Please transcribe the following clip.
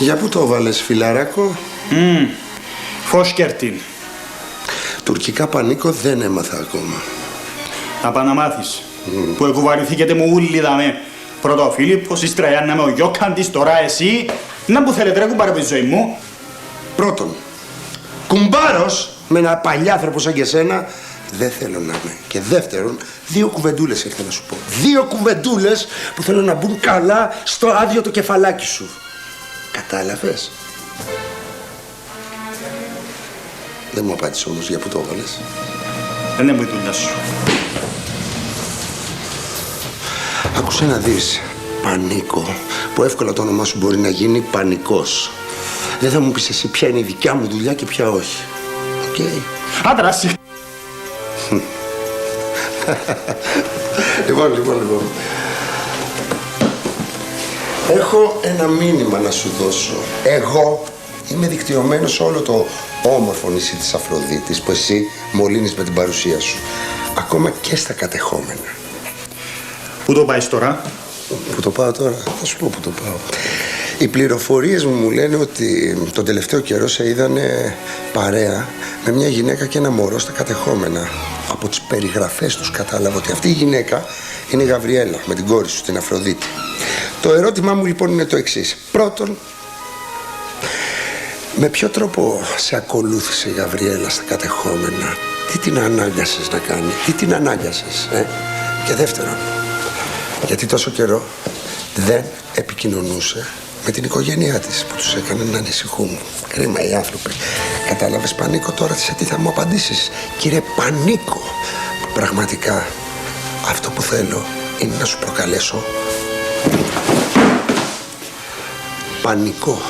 Για πού το βάλες, φιλαράκο? Φόσκερτιν. Τουρκικά πανίκο δεν έμαθα ακόμα. Να πά να μάθεις. Που εκουβαρηθήκετε μου ούλοι δαμέ. Πρώτα ο Φίλιππος, ύστερα η Άννα με ο Γιώκαντης, τώρα εσύ. Να που θέλετε ρε κουμπάρω τη ζωή μου. Πρώτον, κουμπάρος με ένα παλιάνθρωπο σαν και σένα δεν θέλω να είμαι. Και δεύτερον, 2 κουβεντούλες ήρθα να σου πω. 2 κουβεντούλες που θέλω να μπουν καλά στο άδειο το κεφαλάκι σου. Κατάλαβες? Δεν μου απάντησε όμως για πού το έβαλες. Δεν είναι μου η δουλειά σου. Άκουσε να δεις, Πανίκο, που εύκολα το όνομά σου μπορεί να γίνει Πανικός. Δεν θα μου πεις εσύ ποια είναι η δικιά μου δουλειά και ποια όχι. Οκ. Άντραση. Λοιπόν. Έχω ένα μήνυμα να σου δώσω. Εγώ είμαι δικτυωμένος σε όλο το όμορφο νησί της Αφροδίτης που εσύ μολύνεις με την παρουσία σου. Ακόμα και στα κατεχόμενα. Πού το πάεις τώρα? Πού το πάω τώρα? Θα σου πω πού το πάω. Οι πληροφορίες μου λένε ότι τον τελευταίο καιρό σε είδανε παρέα με μια γυναίκα και ένα μωρό στα κατεχόμενα. Από τις περιγραφές τους κατάλαβα ότι αυτή η γυναίκα είναι η Γαβριέλα με την κόρη σου, την Αφροδίτη. Το ερώτημά μου λοιπόν είναι το εξής. Πρώτον, με ποιο τρόπο σε ακολούθησε η Γαβριέλα στα κατεχόμενα? Τι την ανάγκασες να κάνει? Τι την ανάγκασες? Και δεύτερον, γιατί τόσο καιρό δεν επικοινωνούσε με την οικογένειά της που τους έκανε να ανησυχούν. Κρίμα οι άνθρωποι. Κατάλαβες, Πανίκο, τώρα σε τι θα μου απαντήσεις? Κύριε Πανίκο, πραγματικά αυτό που θέλω είναι να σου προκαλέσω πανικό.